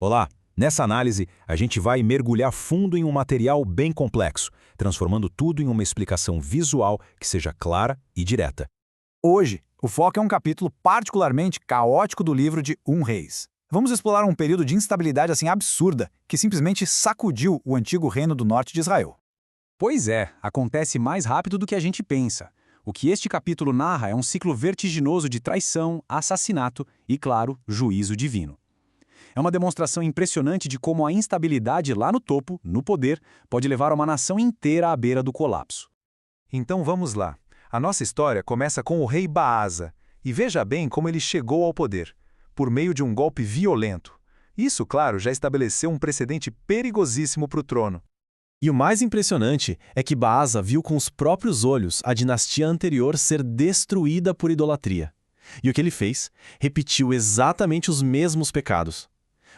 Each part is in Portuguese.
Olá! Nessa análise, a gente vai mergulhar fundo em um material bem complexo, transformando tudo em uma explicação visual que seja clara e direta. Hoje, o foco é um capítulo particularmente caótico do livro de Reis. Vamos explorar um período de instabilidade assim absurda, que simplesmente sacudiu o antigo reino do norte de Israel. Pois é, acontece mais rápido do que a gente pensa. O que este capítulo narra é um ciclo vertiginoso de traição, assassinato e, claro, juízo divino. É uma demonstração impressionante de como a instabilidade lá no topo, no poder, pode levar uma nação inteira à beira do colapso. Então vamos lá. A nossa história começa com o rei Baasa, e veja bem como ele chegou ao poder, por meio de um golpe violento. Isso, claro, já estabeleceu um precedente perigosíssimo para o trono. E o mais impressionante é que Baasa viu com os próprios olhos a dinastia anterior ser destruída por idolatria. E o que ele fez? Repetiu exatamente os mesmos pecados.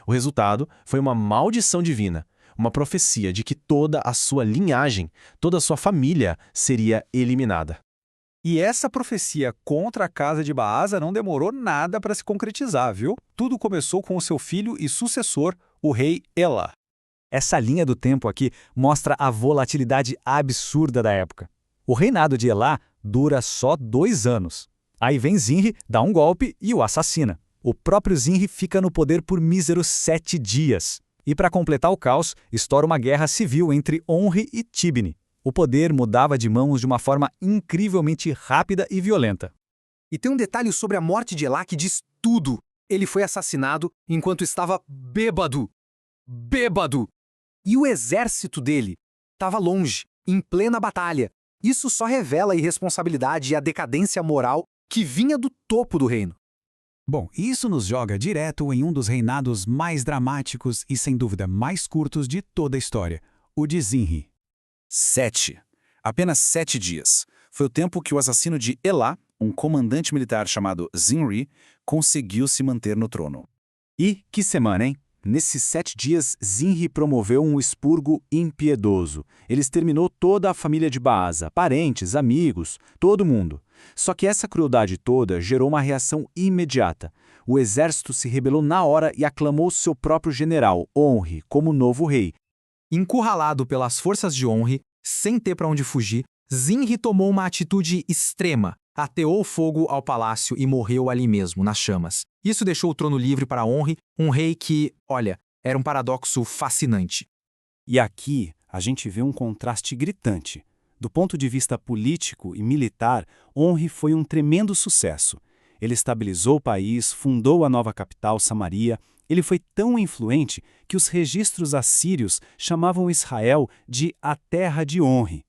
O resultado foi uma maldição divina, uma profecia de que toda a sua linhagem, toda a sua família seria eliminada. E essa profecia contra a casa de Baasa não demorou nada para se concretizar, viu? Tudo começou com o seu filho e sucessor, o rei Elá. Essa linha do tempo aqui mostra a volatilidade absurda da época. O reinado de Elá dura só 2 anos. Aí vem Zinri, dá um golpe e o assassina. O próprio Zinri fica no poder por míseros 7 dias. E para completar o caos, estoura uma guerra civil entre Onri e Tibni. O poder mudava de mãos de uma forma incrivelmente rápida e violenta. E tem um detalhe sobre a morte de Elá que diz tudo. Ele foi assassinado enquanto estava bêbado. Bêbado! E o exército dele estava longe, em plena batalha. Isso só revela a irresponsabilidade e a decadência moral que vinha do topo do reino. Bom, isso nos joga direto em um dos reinados mais dramáticos e, sem dúvida, mais curtos de toda a história, o de Zinri. 7. Apenas 7 dias. Foi o tempo que o assassino de Elá, um comandante militar chamado Zinri, conseguiu se manter no trono. E que semana, hein? Nesses 7 dias, Zinri promoveu um expurgo impiedoso. Ele exterminou toda a família de Baasa, parentes, amigos, todo mundo. Só que essa crueldade toda gerou uma reação imediata. O exército se rebelou na hora e aclamou seu próprio general, Onri, como novo rei. Encurralado pelas forças de Onri, sem ter para onde fugir, Zinri tomou uma atitude extrema. Ateou fogo ao palácio e morreu ali mesmo, nas chamas. Isso deixou o trono livre para Onri, um rei que, olha, era um paradoxo fascinante. E aqui a gente vê um contraste gritante. Do ponto de vista político e militar, Onri foi um tremendo sucesso. Ele estabilizou o país, fundou a nova capital, Samaria. Ele foi tão influente que os registros assírios chamavam Israel de a terra de Onri.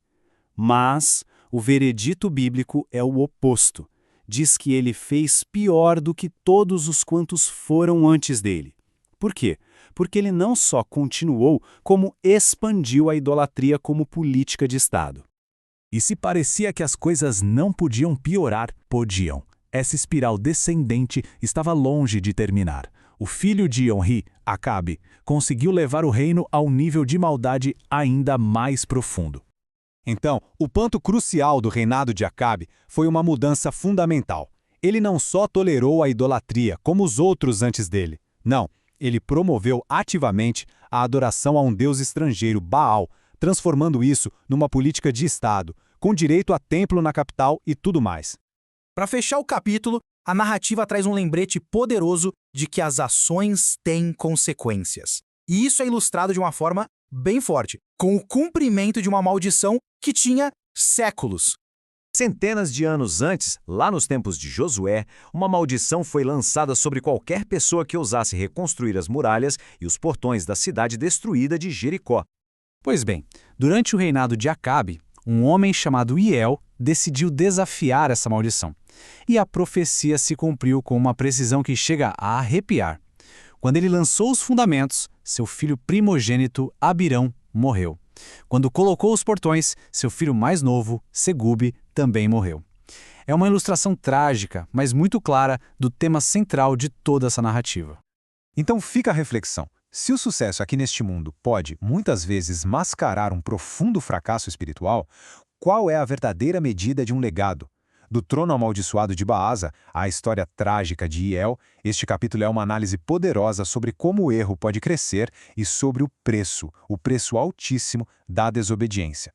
Mas o veredito bíblico é o oposto. Diz que ele fez pior do que todos os quantos foram antes dele. Por quê? Porque ele não só continuou, como expandiu a idolatria como política de Estado. E se parecia que as coisas não podiam piorar, podiam. Essa espiral descendente estava longe de terminar. O filho de Onri, Acabe, conseguiu levar o reino a um nível de maldade ainda mais profundo. Então, o ponto crucial do reinado de Acabe foi uma mudança fundamental. Ele não só tolerou a idolatria, como os outros antes dele. Não, ele promoveu ativamente a adoração a um deus estrangeiro, Baal, transformando isso numa política de Estado, com direito a templo na capital e tudo mais. Para fechar o capítulo, a narrativa traz um lembrete poderoso de que as ações têm consequências. E isso é ilustrado de uma forma bem forte, com o cumprimento de uma maldição que tinha séculos. Centenas de anos antes, lá nos tempos de Josué, uma maldição foi lançada sobre qualquer pessoa que ousasse reconstruir as muralhas e os portões da cidade destruída de Jericó. Pois bem, durante o reinado de Acabe, um homem chamado Hiel decidiu desafiar essa maldição. E a profecia se cumpriu com uma precisão que chega a arrepiar. Quando ele lançou os fundamentos, seu filho primogênito, Abirão, morreu. Quando colocou os portões, seu filho mais novo, Segube, também morreu. É uma ilustração trágica, mas muito clara, do tema central de toda essa narrativa. Então fica a reflexão. Se o sucesso aqui neste mundo pode, muitas vezes, mascarar um profundo fracasso espiritual, qual é a verdadeira medida de um legado? Do trono amaldiçoado de Baasa à história trágica de Hiel, este capítulo é uma análise poderosa sobre como o erro pode crescer e sobre o preço altíssimo da desobediência.